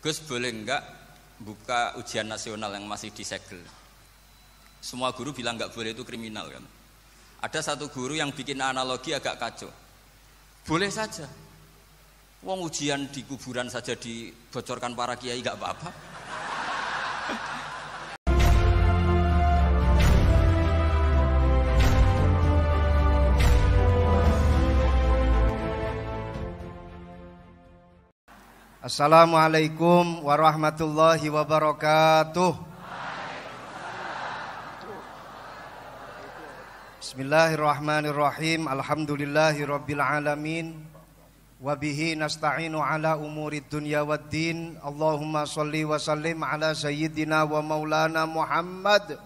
Gus boleh enggak buka ujian nasional yang masih disegel? Semua guru bilang enggak boleh, itu kriminal kan. Ada satu guru yang bikin analogi agak kacau. Boleh saja. Wong ujian di kuburan saja dibocorkan para kiai enggak apa-apa. Assalamualaikum warahmatullahi wabarakatuh. Bismillahirrahmanirrahim. Alhamdulillahirabbil alamin. Wa bihi nasta'inu ala umurid dunya waddin. Allahumma shalli wa sallim ala sayyidina wa maulana Muhammad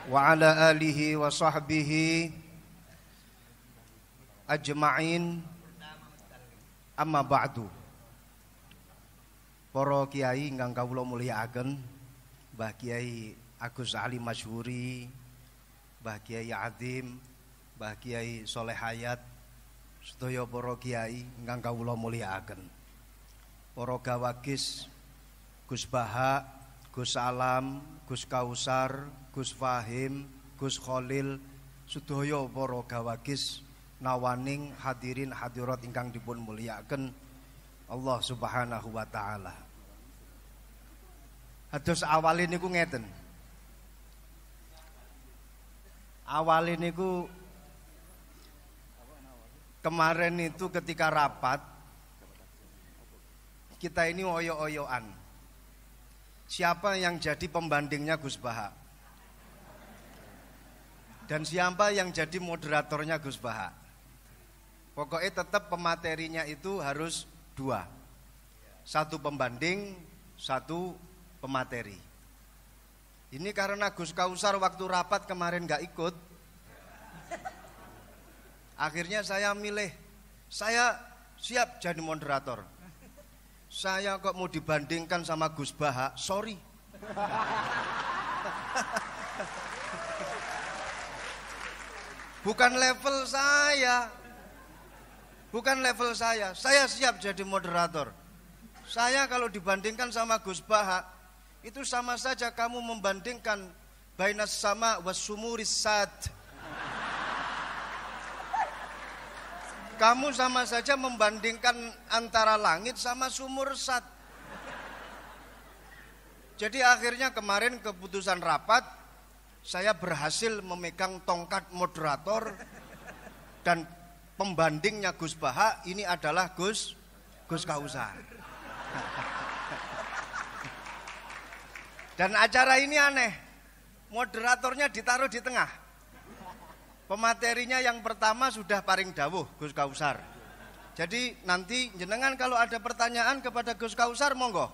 wa ala alihi wa sahbihi ajma'in. Amma ba'du. Para kiai ingkang kawula mulyakaken, Mbah Kiai Agus Ali Masyhuri, Mbah Kiai Adim, Mbah Kiai Soleh Hayat, sedaya para kiai ingkang kawula mulyakaken. Para gawagis Gus Baha, Gus Alam, Gus Kausar, Gus Fahim, Gus Khalil, sedaya para gawagis nawaning hadirin hadirat ingkang dipun mulyakaken Allah Subhanahu wa taala. Hados awale niku ngeten. Awale niku kemarin itu ketika rapat kita ini oyo-oyoan. Siapa yang jadi pembandingnya Gus Baha? Dan siapa yang jadi moderatornya Gus Baha? Pokoknya tetap pematerinya itu harus dua, satu pembanding, satu pemateri. Ini karena Gus Kausar waktu rapat kemarin gak ikut, akhirnya saya milih, saya siap jadi moderator. Saya kok mau dibandingkan sama Gus Baha, sorry. Bukan level saya. Bukan level saya siap jadi moderator. Saya kalau dibandingkan sama Gus Baha, itu sama saja kamu membandingkan bainas sama wasumuris sad. Kamu sama saja membandingkan antara langit sama sumur sad. Jadi akhirnya kemarin keputusan rapat, saya berhasil memegang tongkat moderator dan pembandingnya Gus Baha ini adalah Gus Kausar. Dan acara ini aneh, moderatornya ditaruh di tengah. Pematerinya yang pertama sudah paring dawuh Gus Kausar. Jadi nanti jenengan kalau ada pertanyaan kepada Gus Kausar monggo.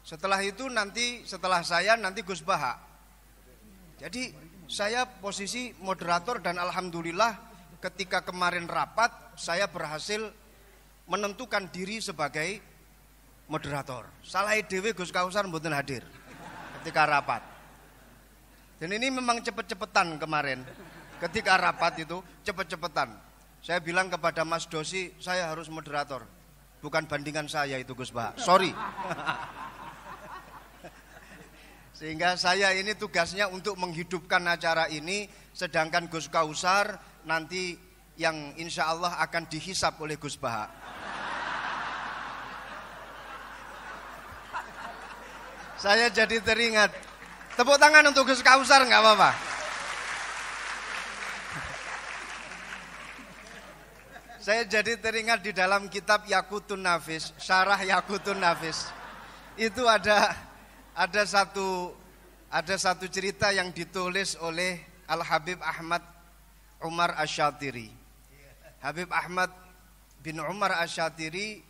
Setelah itu nanti setelah saya nanti Gus Baha. Jadi saya posisi moderator dan alhamdulillah ketika kemarin rapat, saya berhasil menentukan diri sebagai moderator. Salah dhewe Gus Kausar mboten hadir ketika rapat. Dan ini memang cepet-cepetan kemarin. Ketika rapat itu cepet-cepetan. Saya bilang kepada Mas Dosi, saya harus moderator. Bukan bandingan saya itu Gus Baha. Sorry. Sehingga saya ini tugasnya untuk menghidupkan acara ini, sedangkan Gus Kausar nanti yang insya Allah akan dihisap oleh Gus Baha. Saya jadi teringat. Tepuk tangan untuk Gus Kausar nggak apa-apa. Saya jadi teringat di dalam kitab Yaqutun Nafis, Syarah Yaqutun Nafis. Itu ada satu cerita yang ditulis oleh Al-Habib Ahmad Umar Asyatiri. Habib Ahmad bin Umar Asyatiri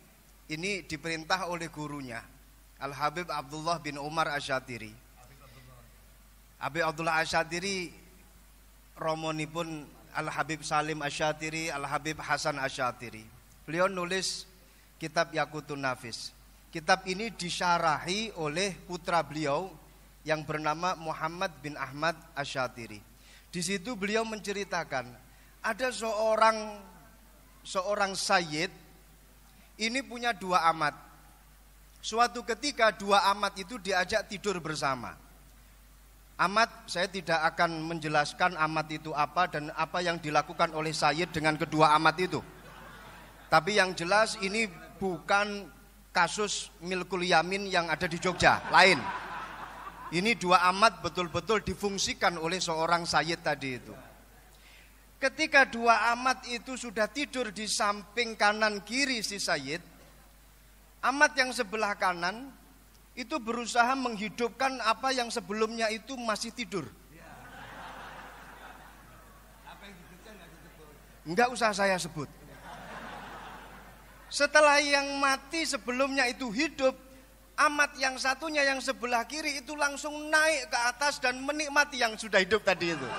ini diperintah oleh gurunya Al-Habib Abdullah bin Umar Asyatiri. Habib Abdullah Asyatiri romonipun Al-Habib Salim Asyatiri, Al-Habib Hasan Asyatiri. Beliau nulis kitab Yaqutun Nafis. Kitab ini disyarahi oleh putra beliau yang bernama Muhammad bin Ahmad Asyatiri. Di situ beliau menceritakan ada seorang sayyid ini punya dua amat. Suatu ketika dua amat itu diajak tidur bersama. Amat, saya tidak akan menjelaskan amat itu apa dan apa yang dilakukan oleh Sayyid dengan kedua amat itu. Tapi yang jelas ini bukan kasus milkul yamin yang ada di Jogja, lain. Ini dua amat betul-betul difungsikan oleh seorang Sayyid tadi itu. Ketika dua amat itu sudah tidur di samping kanan kiri si Sayyid, amat yang sebelah kanan itu berusaha menghidupkan apa yang sebelumnya itu masih tidur. Enggak usah saya sebut. Setelah yang mati sebelumnya itu hidup, amat yang satunya yang sebelah kiri itu langsung naik ke atas dan menikmati yang sudah hidup tadi itu.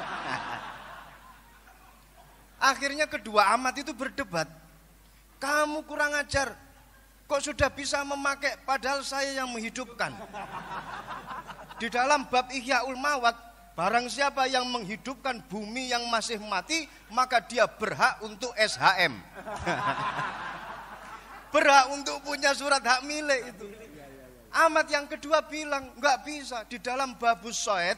Akhirnya kedua amat itu berdebat. Kamu kurang ajar. Kok sudah bisa memakai padahal saya yang menghidupkan. Di dalam bab Ihyaul Mawat, barang siapa yang menghidupkan bumi yang masih mati, maka dia berhak untuk SHM. Berhak untuk punya surat hak milik itu. Amat yang kedua bilang, enggak bisa. Di dalam babus soed,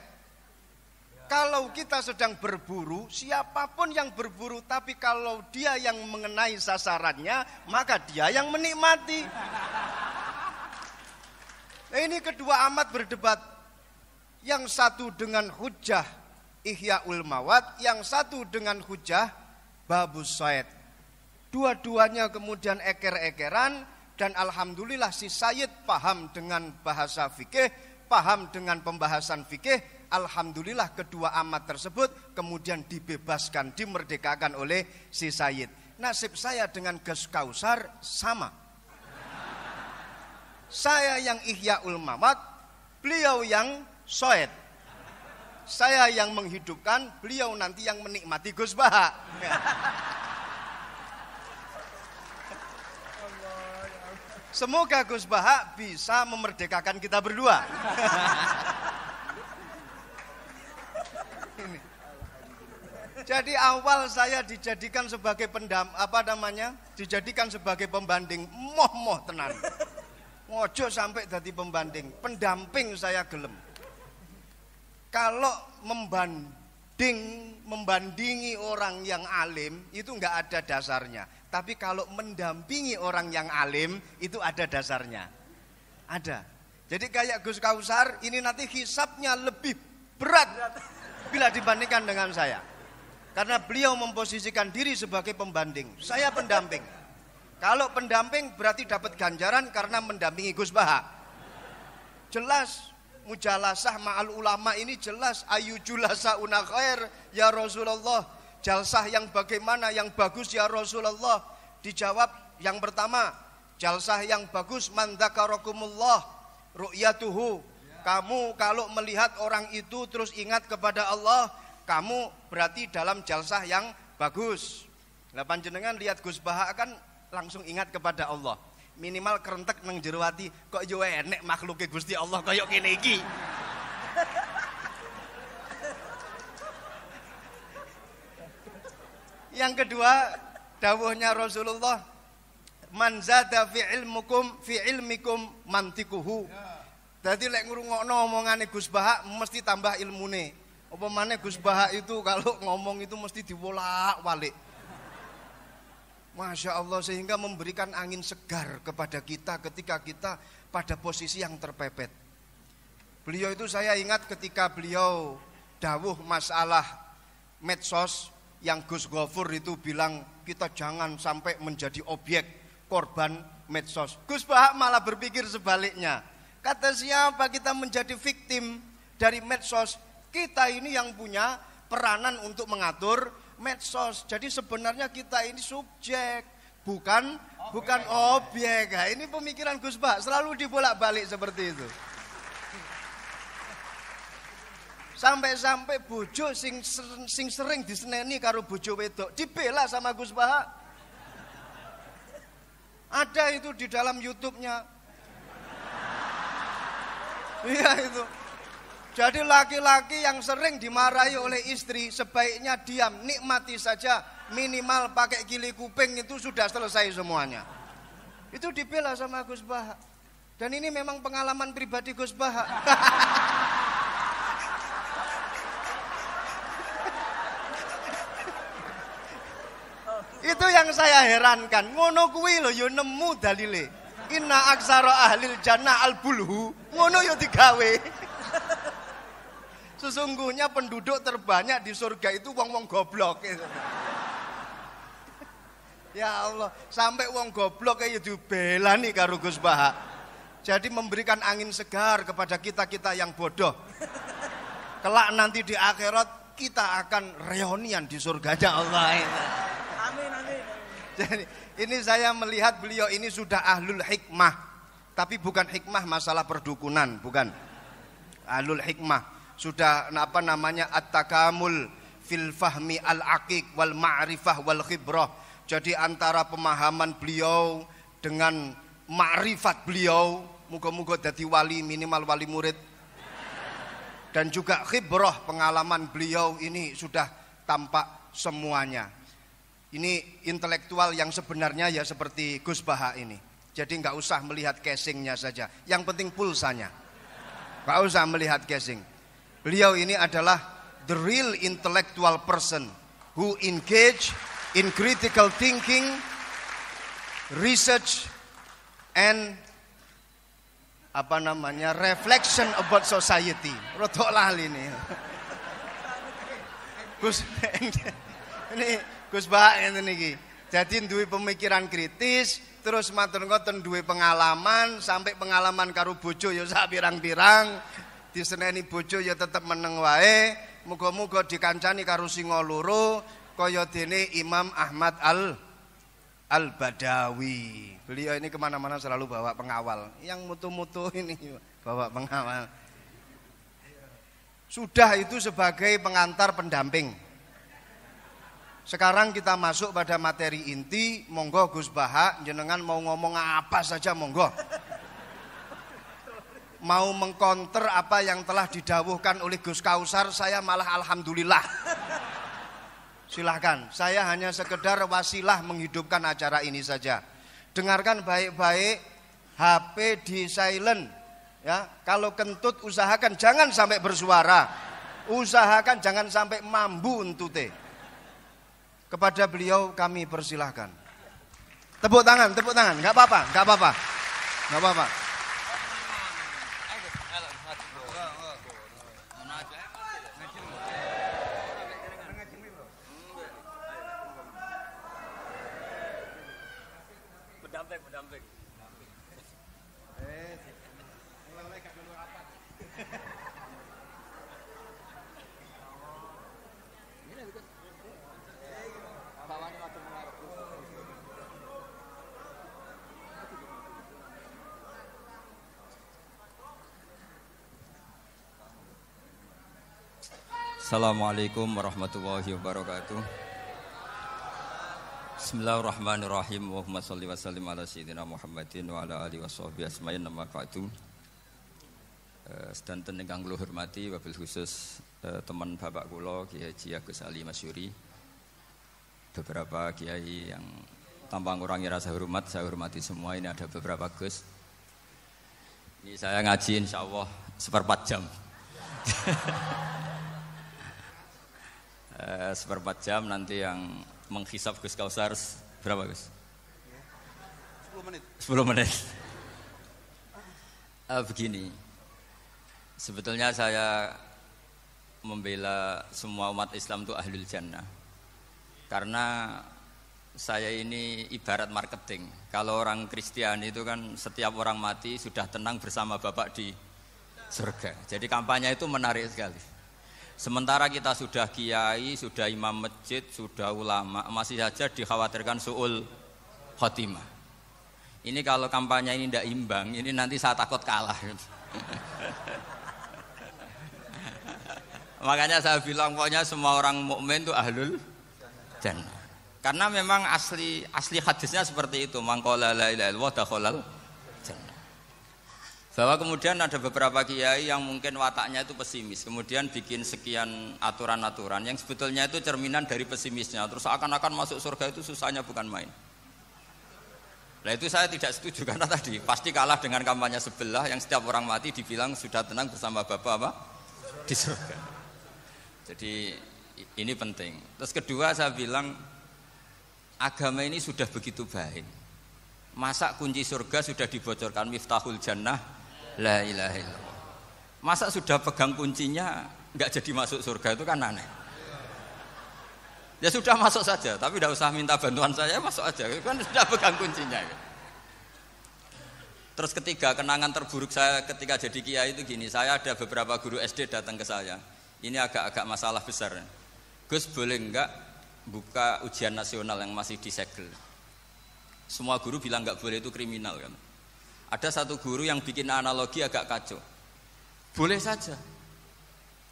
kalau kita sedang berburu, siapapun yang berburu, tapi kalau dia yang mengenai sasarannya, maka dia yang menikmati. Ini kedua amat berdebat. Yang satu dengan hujah Ihyaul Mawat, yang satu dengan hujah babus soed. Dua-duanya kemudian eker-ekeran, dan alhamdulillah si Sayyid paham dengan bahasa fikih, paham dengan pembahasan fikih. Alhamdulillah kedua amat tersebut kemudian dibebaskan, dimerdekakan oleh si Sayyid. Nasib saya dengan Gus Kausar sama. Saya yang Ihyaul Mawat, beliau yang soed. Saya yang menghidupkan, beliau nanti yang menikmati Gus Baha. Semoga Gus Baha bisa memerdekakan kita berdua. Jadi awal saya dijadikan sebagai dijadikan sebagai pembanding, moh tenan. Ngojo sampai jadi pembanding, pendamping saya gelem. Kalau membandingi orang yang alim itu enggak ada dasarnya. Tapi kalau mendampingi orang yang alim itu ada dasarnya. Ada. Jadi kayak Gus Kausar ini nanti hisabnya lebih berat bila dibandingkan dengan saya. Karena beliau memposisikan diri sebagai pembanding, saya pendamping. Kalau pendamping berarti dapat ganjaran karena mendampingi Gus Baha. Jelas mujalasah ma'al ulama ini jelas ayu julasa una khair ya Rasulullah. Jalsah yang bagaimana yang bagus ya Rasulullah? Dijawab yang pertama, jalsah yang bagus man dzakarakumullah ru'yatuhu. Kamu kalau melihat orang itu terus ingat kepada Allah, kamu berarti dalam jalsah yang bagus. Lah panjenengan lihat Gus Baha kan langsung ingat kepada Allah. Minimal kerentek nang jero ati, kok yo enek makhluke Gusti Allah kaya kene iki. Yang kedua, dawuhnya Rasulullah, man zada fi ilmikum mantikuhu. Dadi lek ngrungokno omongane Gus Baha mesti tambah ilmune. Apa maneh Gus Baha itu kalau ngomong itu mesti diwolak-walik. Masya Allah, sehingga memberikan angin segar kepada kita ketika kita pada posisi yang terpepet. Beliau itu saya ingat ketika beliau dawuh masalah medsos, yang Gus Ghafur itu bilang kita jangan sampai menjadi objek korban medsos. Gus Baha malah berpikir sebaliknya. Kata siapa kita menjadi victim dari medsos? Kita ini yang punya peranan untuk mengatur medsos. Jadi sebenarnya kita ini subjek, bukan objek. Nah, ini pemikiran Gus Baha selalu dibolak-balik seperti itu. Sampai-sampai bojo sing sering diseneni karo bojo wedok dibela sama Gus Baha. Ada itu di dalam YouTube-nya. Iya itu. Jadi laki-laki yang sering dimarahi oleh istri sebaiknya diam, nikmati saja, minimal pakai gili kuping itu sudah selesai semuanya. Itu dibela sama Gus Baha. Dan ini memang pengalaman pribadi Gus Baha. Itu yang saya herankan. Ngono kuwi lho ya nemu dalile. Inna aksara ahlil jannah al-bulhu. Ngono ya digawe. Sesungguhnya penduduk terbanyak di surga itu wong-wong goblok. Ya Allah, sampai wong goblok ya dibelani karo Gus Baha. Jadi memberikan angin segar kepada kita-kita yang bodoh. Kelak nanti di akhirat kita akan reunian di surganya Allah. Amin, amin. Jadi ini saya melihat beliau ini sudah ahlul hikmah. Tapi bukan hikmah masalah perdukunan, bukan. Ahlul hikmah. Sudah at-takamul fil fahmi al-aqiq wal ma'rifah wal khibrah. Jadi antara pemahaman beliau dengan ma'rifat beliau, muga-muga dadi wali, minimal wali murid, dan juga khibrah pengalaman beliau ini sudah tampak semuanya. Ini intelektual yang sebenarnya ya seperti Gus Baha ini. Jadi nggak usah melihat casingnya saja, yang penting pulsanya. Nggak usah melihat casing. Beliau ini adalah the real intellectual person who engage in critical thinking, research, and reflection about society. Rodok lali nih. Ini Gus Baha ngene niki. Jadi duwe pemikiran kritis, terus matur ngoten duwe pengalaman, sampai pengalaman karo bojo ya sak pirang-pirang, diseneni bojo ya tetep meneng wae. Muga-muga dikancani karo singa loro kaya dene Imam Ahmad Al-Badawi. Beliau ini kemana-mana selalu bawa pengawal. Yang mutu-mutu ini bawa pengawal. Sudah itu sebagai pengantar pendamping. Sekarang kita masuk pada materi inti. Monggo Gus Baha, jenengan mau ngomong apa saja monggo. Mau mengkonter apa yang telah didawuhkan oleh Gus Kausar, saya malah alhamdulillah. Silahkan, saya hanya sekedar wasilah menghidupkan acara ini saja. Dengarkan baik-baik, HP di silent. Ya, kalau kentut usahakan jangan sampai bersuara. Usahakan jangan sampai mambu entute. Kepada beliau kami persilahkan. Tepuk tangan, nggak apa-apa, nggak apa-apa, nggak apa-apa. Mendamping. Assalamualaikum warahmatullahi wabarakatuh. Bismillahirrahmanirrahim. Allahumma sholli wa sallim ala sayyidina Muhammadin wa ala alihi washabbihi asma'in nama ba'du. Sedanten ingkang kula hormati wabil khusus teman bapak kula Kiai Haji Agus Ali Masyuri. Beberapa kiai yang tanpa ngurangi rasa hormat saya hormati semua. Ini ada beberapa Gus. Ini saya ngaji insyaallah 1/4 jam. 1/4 jam nanti yang menghisap Gus Kausar berapa Gus? 10 menit. Begini, sebetulnya saya membela semua umat Islam itu ahlul jannah. Karena saya ini ibarat marketing. Kalau orang Kristiani itu kan setiap orang mati sudah tenang bersama Bapak di surga. Jadi kampanye itu menarik sekali. Sementara kita sudah kiai, sudah imam masjid, sudah ulama, masih saja dikhawatirkan su'ul khotimah. Ini kalau kampanye ini tidak imbang, ini nanti saya takut kalah. Makanya saya bilang pokoknya semua orang mukmin itu ahlul jannah. Karena memang asli hadisnya seperti itu, man qala la ilaha illallah dakhalal jannah. Bahwa kemudian ada beberapa kiai yang mungkin wataknya itu pesimis, kemudian bikin sekian aturan-aturan yang sebetulnya itu cerminan dari pesimisnya. Terus akan-akan masuk surga itu susahnya bukan main. Nah itu saya tidak setuju karena tadi pasti kalah dengan kampanye sebelah yang setiap orang mati dibilang sudah tenang bersama Bapak apa? Di surga. Jadi ini penting. Terus kedua saya bilang agama ini sudah begitu baik. Masa kunci surga sudah dibocorkan miftahul jannah la ilaha illallah. Masa sudah pegang kuncinya enggak jadi masuk surga itu kan aneh. Ya sudah masuk saja, tapi tidak usah minta bantuan saya, masuk aja. Kan sudah pegang kuncinya. Terus ketiga, kenangan terburuk saya ketika jadi kiai itu gini, saya ada beberapa guru SD datang ke saya. Ini agak-agak masalah besar. Gus, boleh enggak buka ujian nasional yang masih disegel? Semua guru bilang enggak boleh, itu kriminal kan. Ada satu guru yang bikin analogi agak kacau. Boleh saja.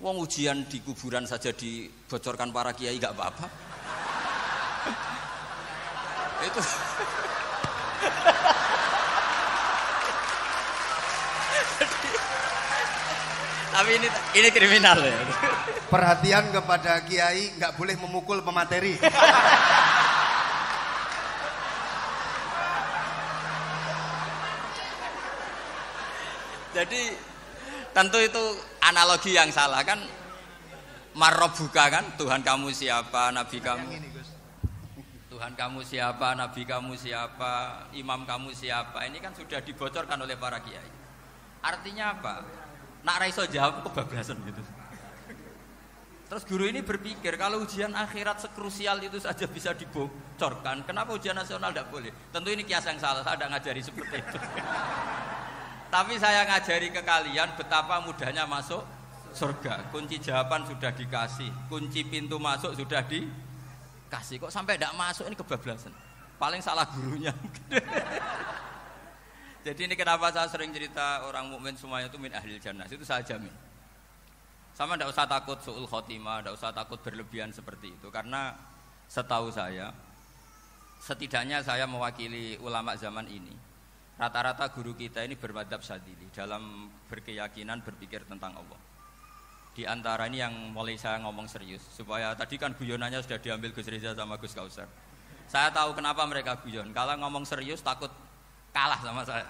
Wong ujian di kuburan saja dibocorkan para kiai enggak apa-apa. Itu tapi ini kriminal ya. Perhatian kepada kiai, nggak boleh memukul pemateri. Jadi tentu itu analogi yang salah kan. Marrobuka kan, Tuhan kamu siapa, Nabi kamu. Tuhan kamu siapa, Nabi kamu siapa, imam kamu siapa. Ini kan sudah dibocorkan oleh para kiai. Artinya apa? Nak raiso jawab kebablasan gitu. Terus guru ini berpikir kalau ujian akhirat sekrusial itu saja bisa dibocorkan, kenapa ujian nasional tidak boleh? Tentu ini kias yang salah, saya tidak ngajari seperti itu. Tapi saya ngajari ke kalian betapa mudahnya masuk surga. Kunci jawaban sudah dikasih, kunci pintu masuk sudah dikasih. Kok sampai tidak masuk, ini kebablasan. Paling salah gurunya. Jadi ini kenapa saya sering cerita orang mukmin semuanya itu min ahlil jannah, itu saya jamin. Sama tidak usah takut su'ul khotimah, tidak usah takut berlebihan seperti itu. Karena setahu saya, setidaknya saya mewakili ulama zaman ini, rata-rata guru kita ini bermadzhab Syadzili dalam berkeyakinan berpikir tentang Allah. Di antara ini yang mulai saya ngomong serius, supaya tadi kan guyonannya sudah diambil Gus Reza sama Gus Kausar. Saya tahu kenapa mereka guyon, kalau ngomong serius takut kalah sama saya.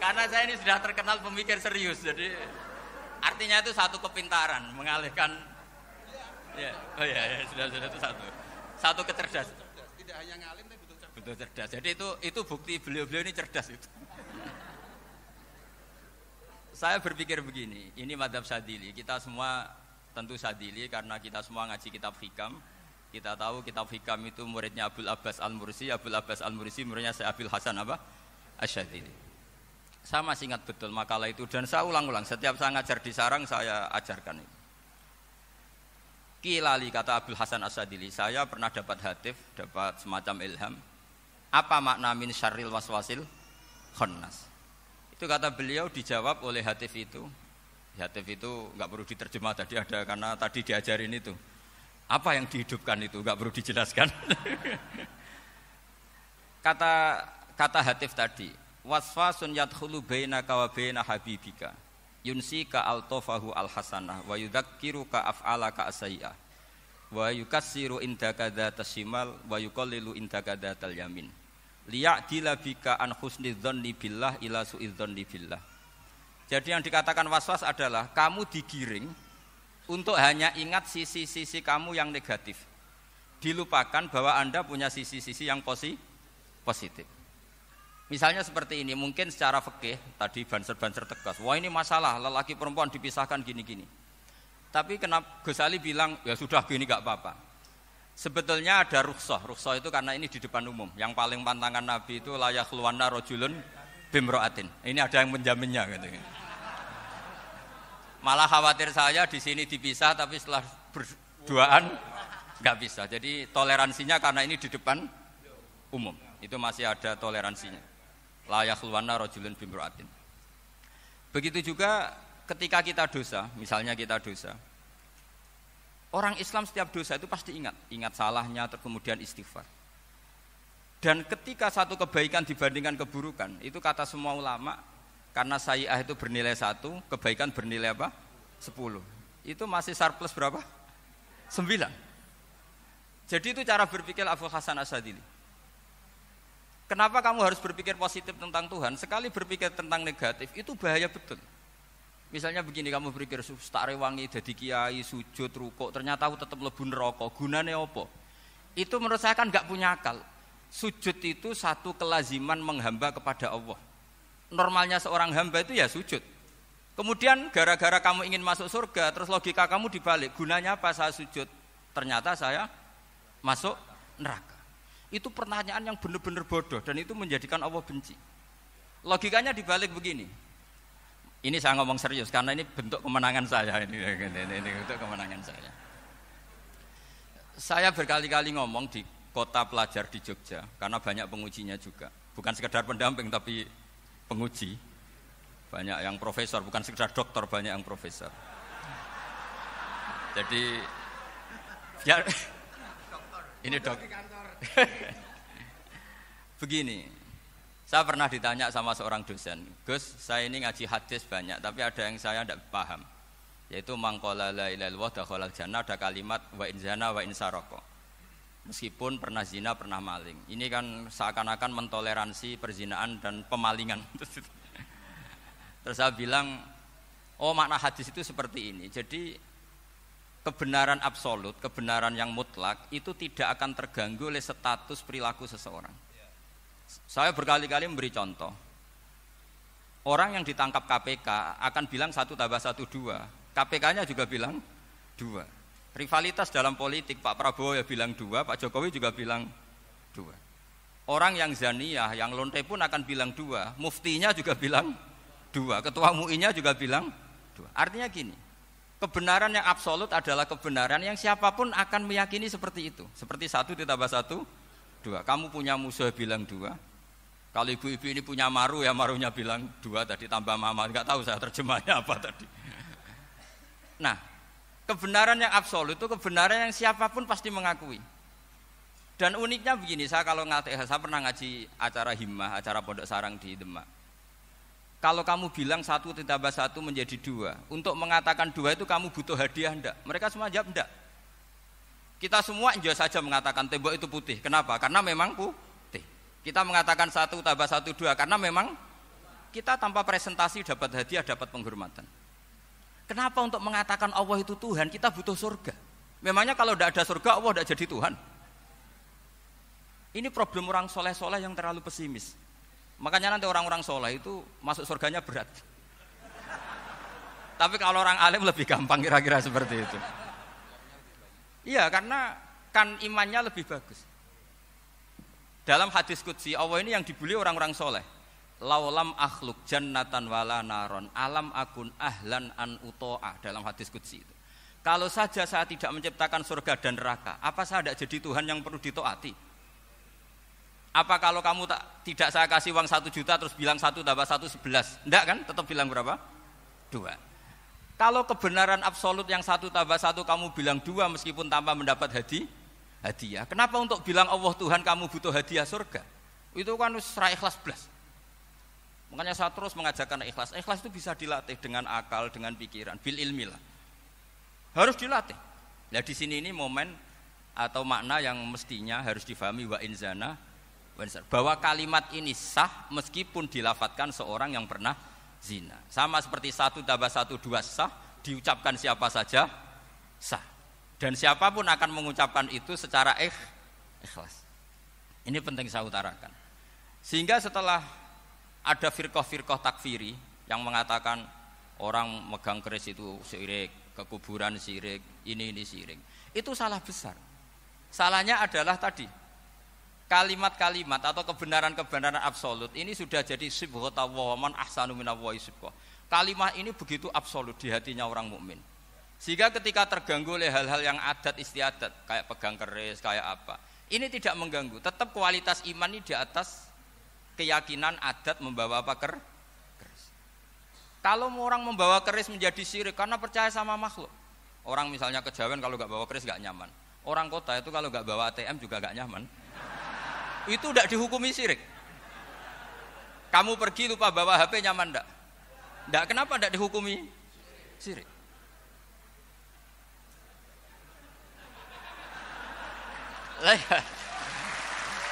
Karena saya ini sudah terkenal pemikir serius, jadi artinya itu satu kepintaran mengalihkan. Ya, oh ya, sudah itu satu kecerdasan. Tidak hanya ngalim tapi betul cerdas. Jadi itu bukti beliau-beliau ini cerdas itu. Saya berpikir begini, ini madzhab Syadzili. Kita semua tentu Syadzili karena kita semua ngaji kitab hikam. Kita tahu kitab hikam itu muridnya Abul Abbas Al-Mursi. Abul Abbas Al-Mursi muridnya Syekh Abil Hasan apa? Asy-Syadzili. Saya masih ingat betul makalah itu dan saya ulang-ulang. Setiap saya ngajar di sarang saya ajarkan itu. Kilali kata Abul Hasan Asy-Syadzili, saya pernah dapat hatif, dapat semacam ilham. Apa makna min syarril waswasil khannas? Itu kata beliau dijawab oleh hatif itu. Hatif itu enggak perlu diterjemah tadi ada karena tadi diajarin itu. Apa yang dihidupkan itu enggak perlu dijelaskan. Kata hatif tadi, wasfasun yadkhulu bainaka wa baina habibika. Yunsika altofahu alhasanah wa yudzakiruka af'alaka asai'ah wa yukassiru indaka dzatas shimal wa yuqallilu indaka dzatal yamin liya'dila bika an husnidzanni billah ila su'idzanni billah. Jadi yang dikatakan waswas adalah kamu digiring untuk hanya ingat sisi-sisi kamu yang negatif, dilupakan bahwa Anda punya sisi-sisi yang positif. Misalnya seperti ini, mungkin secara fikih tadi banser-banser tegas, wah ini masalah lelaki perempuan dipisahkan gini-gini. Tapi kenapa Ghazali bilang ya sudah gini gak apa-apa. Sebetulnya ada rukhsah itu karena ini di depan umum. Yang paling pantangan Nabi itu la yakhluwanna rajulun bimra'atin. Ini ada yang menjaminnya gitu. Malah khawatir saya di sini dipisah tapi setelah berduaan nggak bisa. Jadi toleransinya karena ini di depan umum. Itu masih ada toleransinya. La yakhluwanna rajulun bimra'atin. Begitu juga ketika kita dosa, misalnya kita dosa. Orang Islam setiap dosa itu pasti ingat salahnya, terus kemudian istighfar. Dan ketika satu kebaikan dibandingkan keburukan, itu kata semua ulama, karena sayyi'ah itu bernilai 1, kebaikan bernilai apa? 10. Itu masih surplus berapa? 9. Jadi itu cara berpikir Abu Hasan Asyadzili. Kenapa kamu harus berpikir positif tentang Tuhan? Sekali berpikir tentang negatif, itu bahaya betul. Misalnya begini, kamu berpikir tak rewangi jadi kiai, sujud, rukuk, ternyata aku tetap mlebu neraka. Gunane apa? Itu menurut saya kan enggak punya akal. Sujud itu satu kelaziman menghamba kepada Allah. Normalnya seorang hamba itu ya sujud. Kemudian gara-gara kamu ingin masuk surga, terus logika kamu dibalik. Gunanya apa saya sujud? Ternyata saya masuk neraka. Itu pertanyaan yang benar-benar bodoh dan itu menjadikan Allah benci. Logikanya dibalik begini. Ini saya ngomong serius karena ini bentuk kemenangan saya. Ini bentuk kemenangan saya. Saya berkali-kali ngomong di kota pelajar di Jogja karena banyak pengujinya juga, bukan sekedar pendamping tapi penguji, banyak yang profesor, bukan sekedar doktor, banyak yang profesor. Jadi ya ini dok begini, saya pernah ditanya sama seorang dosen, Gus, saya ini ngaji hadis banyak tapi ada yang saya tidak paham, yaitu mangqala la ilaha illallah dakhalal jannah, ada kalimat wa in zana wa in saraka. Meskipun pernah zina, pernah maling. Ini kan seakan-akan mentoleransi perzinaan dan pemalingan. Terus saya bilang, oh makna hadis itu seperti ini. Jadi kebenaran absolut, kebenaran yang mutlak itu tidak akan terganggu oleh status perilaku seseorang. Saya berkali-kali memberi contoh. Orang yang ditangkap KPK akan bilang 1 tambah 1 2. KPK-nya juga bilang 2. Rivalitas dalam politik, Pak Prabowo ya bilang 2, Pak Jokowi juga bilang 2. Orang yang zaniyah, yang lonte pun akan bilang 2, muftinya juga bilang 2, ketua MUI-nya juga bilang 2. Artinya gini, kebenaran yang absolut adalah kebenaran yang siapapun akan meyakini seperti itu. Seperti 1 ditambah 1, 2. Kamu punya musuh bilang 2. Kalau ibu-ibu ini punya maru, ya marunya bilang 2 tadi tambah mama. Enggak tahu saya terjemahnya apa tadi. Nah, kebenaran yang absolut itu kebenaran yang siapapun pasti mengakui. Dan uniknya begini, saya kalau saya pernah ngaji acara himmah, acara pondok sarang di Demak. Kalau kamu bilang 1 ditambah 1 menjadi 2, untuk mengatakan 2 itu kamu butuh hadiah enggak? Mereka semua jawab enggak. Kita semua enjoy saja mengatakan tembok itu putih. Kenapa? Karena memang putih. Kita mengatakan 1 tambah 1 2 karena memang kita tanpa presentasi dapat hadiah, dapat penghormatan. Kenapa untuk mengatakan Allah itu Tuhan kita butuh surga? Memangnya kalau tidak ada surga Allah tidak jadi Tuhan? Ini problem orang soleh-soleh yang terlalu pesimis. Makanya nanti orang-orang soleh itu masuk surganya berat. Tapi kalau orang alim lebih gampang kira-kira seperti itu. Iya, karena kan imannya lebih bagus. Dalam hadis qudsi Allah ini yang dibuli orang-orang soleh. Laulam akhluk jannatan wala naron alam akun ahlan an uto'a, dalam hadis qudsi itu. Kalau saja saya tidak menciptakan surga dan neraka, apa saya tidak jadi Tuhan yang perlu ditaati? Apa kalau kamu tidak saya kasih uang 1 juta terus bilang 1 tambah 1 11? Enggak kan? Tetap bilang berapa? 2. Kalau kebenaran absolut yang 1 tambah 1 kamu bilang 2 meskipun tanpa mendapat hadiah. Kenapa untuk bilang Allah Tuhan kamu butuh hadiah surga? Itu kan secara ikhlas belas. Makanya saya terus mengajarkan ikhlas. Ikhlas itu bisa dilatih dengan akal, dengan pikiran, bil ilmi lah. Harus dilatih. Nah di sini ini momen atau makna yang mestinya harus difahami wa inzana, bahwa kalimat ini sah meskipun dilafadzkan seorang yang pernah zina. Sama seperti 1 tambah 1 2 sah, diucapkan siapa saja sah. Dan siapapun akan mengucapkan itu secara ikhlas. Ini penting saya utarakan. Sehingga setelah ada firqah-firqah takfiri yang mengatakan orang megang keris itu syirik, ke kuburan syirik, ini syirik. Itu salah besar. Salahnya adalah tadi kalimat-kalimat atau kebenaran-kebenaran absolut ini sudah jadi sibghata wa man ahsanu minallahi sibghah. Kalimat ini begitu absolut di hatinya orang mukmin. Sehingga ketika terganggu oleh hal-hal yang adat istiadat kayak pegang keris, kayak apa, ini tidak mengganggu. Tetap kualitas iman ini di atas keyakinan adat membawa apa keris. Kalau orang membawa keris menjadi syirik karena percaya sama makhluk. Orang misalnya kejawen kalau nggak bawa keris nggak nyaman. Orang kota itu kalau nggak bawa ATM juga nggak nyaman. Itu tidak dihukumi syirik. Kamu pergi lupa bawa HP nyaman enggak? Enggak, kenapa enggak dihukumi syirik?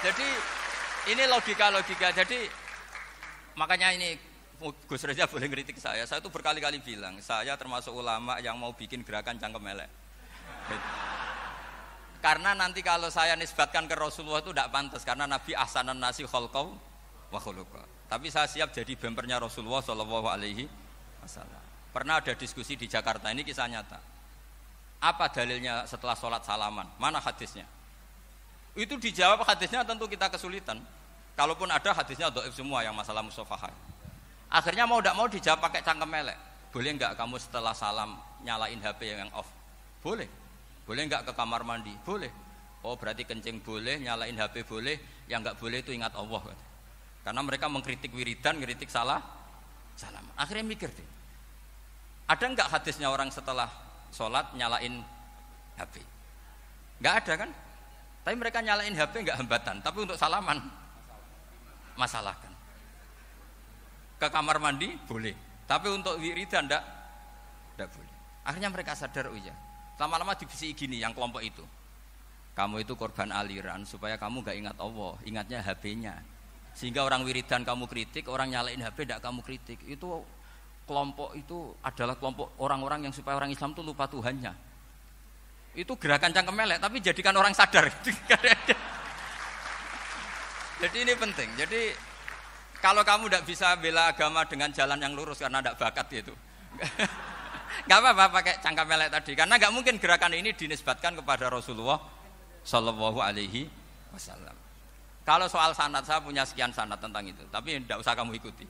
Jadi ini logika-logika. Jadi makanya ini Gus Reza boleh ngeritik saya. Saya itu berkali-kali bilang, saya termasuk ulama yang mau bikin gerakan cangkem elek. Karena nanti kalau saya nisbatkan ke Rasulullah itu tidak pantas, karena Nabi ahsanan nasi khalqaw wa khuluqa. Tapi saya siap jadi bempernya Rasulullah Shallallahu Alaihi Wasallam. Pernah ada diskusi di Jakarta, ini kisah nyata. Apa dalilnya setelah sholat salaman? Mana hadisnya? Itu dijawab hadisnya tentu kita kesulitan. Kalaupun ada hadisnya dhaif semua yang masalah musafahah. Akhirnya mau tidak mau dijawab pakai cangkem elek. Boleh enggak kamu setelah salam nyalain HP yang off? Boleh. Boleh enggak ke kamar mandi? Boleh. Oh berarti kencing boleh, nyalain HP boleh, yang enggak boleh itu ingat Allah. Karena mereka mengkritik wiridan, ngeritik salam. Akhirnya mikir deh. Ada enggak hadisnya orang setelah sholat nyalain HP? Enggak ada kan? Tapi mereka nyalain HP enggak hambatan, tapi untuk salaman masalahkan. Ke kamar mandi boleh, tapi untuk wiridan enggak boleh. Akhirnya mereka sadar, oh iya. Lama-lama dibisi gini yang kelompok itu. Kamu itu korban aliran supaya kamu enggak ingat Allah, ingatnya HP-nya. Sehingga orang wiridan kamu kritik, orang nyalain HP enggak kamu kritik. Itu kelompok itu adalah kelompok orang-orang yang supaya orang Islam itu lupa Tuhannya. Itu gerakan cangkem elek, tapi jadikan orang sadar. Jadi ini penting. Jadi kalau kamu tidak bisa bela agama dengan jalan yang lurus karena tidak bakat gitu, nggak apa-apa pakai cangkem elek tadi. Karena nggak mungkin gerakan ini dinisbatkan kepada Rasulullah Shallallahu Alaihi Wasallam. Kalau soal sanad, saya punya sekian sanad tentang itu, tapi tidak usah kamu ikuti.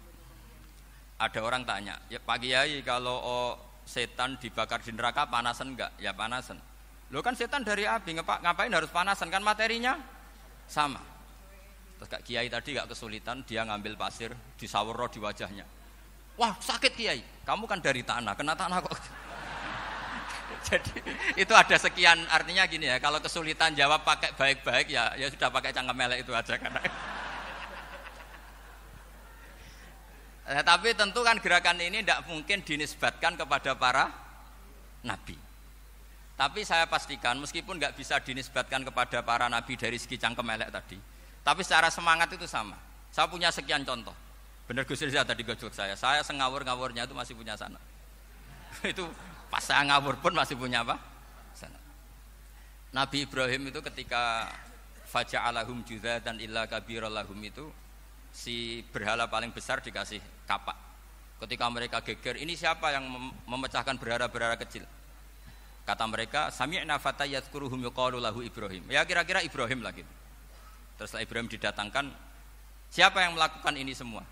Ada orang tanya, ya Pak Kiai kalau setan dibakar di neraka panasan enggak? Ya panasan. Lo kan setan dari api, ngapain harus panasan? Kan materinya sama. Terus Kak Kiai tadi gak kesulitan, dia ngambil pasir, disawero di wajahnya. Wah sakit Kiai, kamu kan dari tanah, kena tanah kok. Jadi itu ada sekian, artinya gini ya, kalau kesulitan jawab pakai baik-baik ya sudah pakai cangkem elek itu aja kan. Tapi tentu kan gerakan ini tidak mungkin dinisbatkan kepada para nabi. Tapi saya pastikan meskipun nggak bisa dinisbatkan kepada para nabi dari segi cangkem elek tadi, tapi secara semangat itu sama. Saya punya sekian contoh. Benar Gus Riza tadi gojok saya ngawur-ngawurnya itu masih punya sana. Itu pas saya ngawur pun masih punya apa? Sana. Nabi Ibrahim itu ketika faja'alahum juzatan illa kabiralahum itu si berhala paling besar dikasih kapak. Ketika mereka geger, ini siapa yang memecahkan berhala-berhala kecil? Kata mereka, sami'na fata yadhkuruhum yuqalu lahu Ibrahim. Ya kira-kira Ibrahim lagi. Terus Ibrahim didatangkan, siapa yang melakukan ini semua?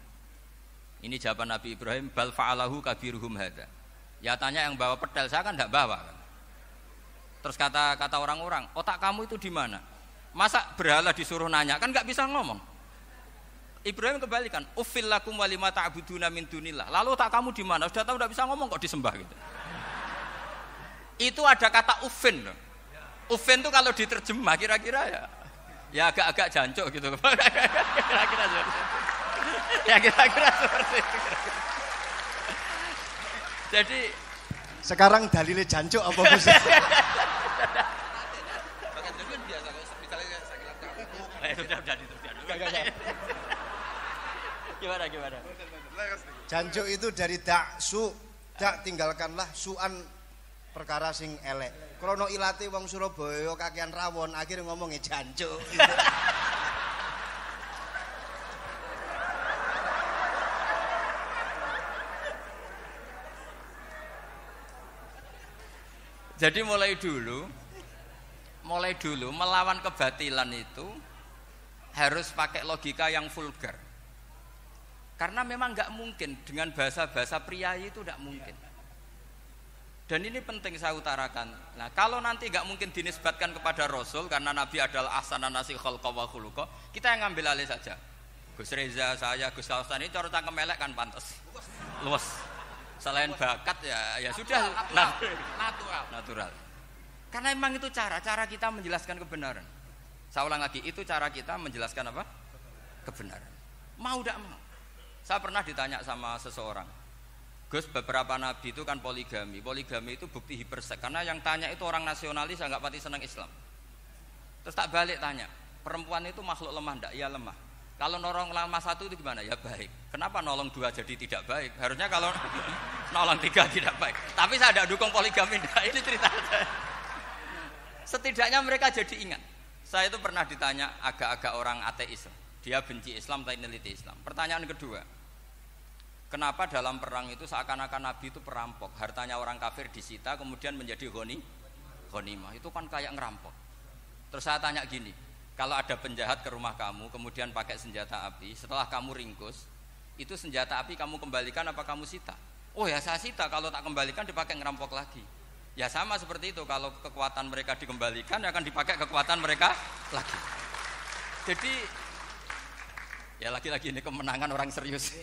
Ini jawaban Nabi Ibrahim, bal fa'alahu kabiruhum hadza. Ya tanya yang bawa pedal, saya kan enggak bawa. Terus kata orang-orang, otak kamu itu di mana? Masa berhala disuruh nanya, kan enggak bisa ngomong. Ibrahim kembalikan, uffil lakum walima ta'buduna min dunillah. Lalu otak kamu di mana? Sudah tahu enggak bisa ngomong kok disembah gitu. Itu ada kata uffin loh. Uffin itu kalau diterjemah kira-kira ya agak-agak jancuk gitu. Kira-kira seperti itu. Ya kira-kira seperti itu. Jadi sekarang dalilnya jancuk apa Gus? Gimana? Jancuk itu dari daksu, dak tinggalkanlah suan perkara sing elek. Krono ilate wong Surabaya kakean rawon, akhirnya ngomongnya jancuk. Gitu. Jadi mulai dulu melawan kebatilan itu harus pakai logika yang vulgar. Karena memang nggak mungkin dengan bahasa-bahasa priayi itu nggak mungkin. Dan ini penting saya utarakan. Nah, kalau nanti nggak mungkin dinisbatkan kepada Rasul karena Nabi adalah ahsanan nasi khalqa wa khuluqa, kita yang ngambil alih saja. Gus Reza, saya, Gus Kausan ini cara cangkem elek kan pantas. Luas. Selain bakat ya sudah natural. Karena memang itu cara kita menjelaskan kebenaran. Saya ulang lagi, itu cara kita menjelaskan apa? Kebenaran. Mau tidak mau. Saya pernah ditanya sama seseorang, Gus, beberapa nabi itu kan poligami. Poligami itu bukti hipersek. Karena yang tanya itu orang nasionalis yang nggak pati senang Islam. Terus tak balik tanya, perempuan itu makhluk lemah enggak? Ya lemah. Kalau nolong lama satu itu gimana? Ya baik. Kenapa nolong dua jadi tidak baik? Harusnya kalau nolong tiga tidak baik. Tapi saya tidak dukung poligami enggak. Ini cerita. Setidaknya mereka jadi ingat. Saya itu pernah ditanya agak-agak orang ateis. Dia benci Islam tapi neliti Islam. Pertanyaan kedua, kenapa dalam perang itu seakan-akan Nabi itu perampok, hartanya orang kafir disita kemudian menjadi ghanimah, itu kan kayak ngerampok. Terus saya tanya gini, kalau ada penjahat ke rumah kamu kemudian pakai senjata api, setelah kamu ringkus, itu senjata api kamu kembalikan apa kamu sita? Oh ya saya sita, kalau tak kembalikan dipakai ngerampok lagi. Ya sama seperti itu, kalau kekuatan mereka dikembalikan akan dipakai kekuatan mereka lagi. Jadi ya lagi-lagi ini kemenangan orang serius.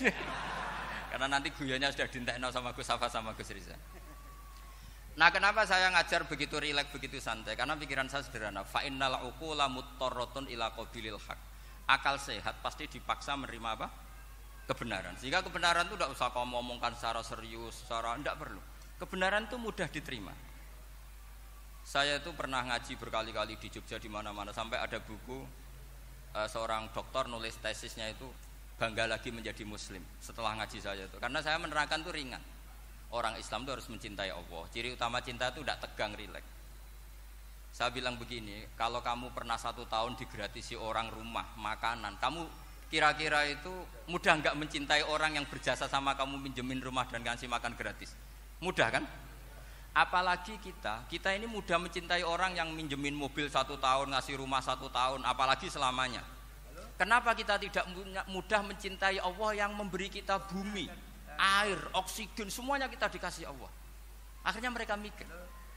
Karena nanti guyonnya sudah dintekno sama Gus Safa sama Gus Riza. Nah, kenapa saya ngajar begitu rileks, begitu santai? Karena pikiran saya sederhana. Fa innal uqula muttarratun ila qabilil haq. Akal sehat pasti dipaksa menerima apa? Kebenaran. Sehingga kebenaran itu tidak usah kamu ngomongkan secara serius, secara tidak perlu. Kebenaran itu mudah diterima. Saya itu pernah ngaji berkali-kali di Jogja di mana-mana sampai ada buku seorang dokter nulis tesisnya itu bangga lagi menjadi muslim setelah ngaji saya itu, karena saya menerangkan itu ringan. Orang Islam itu harus mencintai Allah. Ciri utama cinta itu tidak tegang, rileks. Saya bilang begini, kalau kamu pernah 1 tahun digratisi orang rumah, makanan, kamu kira-kira itu mudah nggak mencintai orang yang berjasa sama kamu, minjemin rumah dan ngasih makan gratis? Mudah kan? Apalagi kita ini mudah mencintai orang yang minjemin mobil 1 tahun, ngasih rumah 1 tahun, apalagi selamanya. Kenapa kita tidak mudah mencintai Allah yang memberi kita bumi, air, oksigen, semuanya kita dikasih Allah? Akhirnya mereka mikir,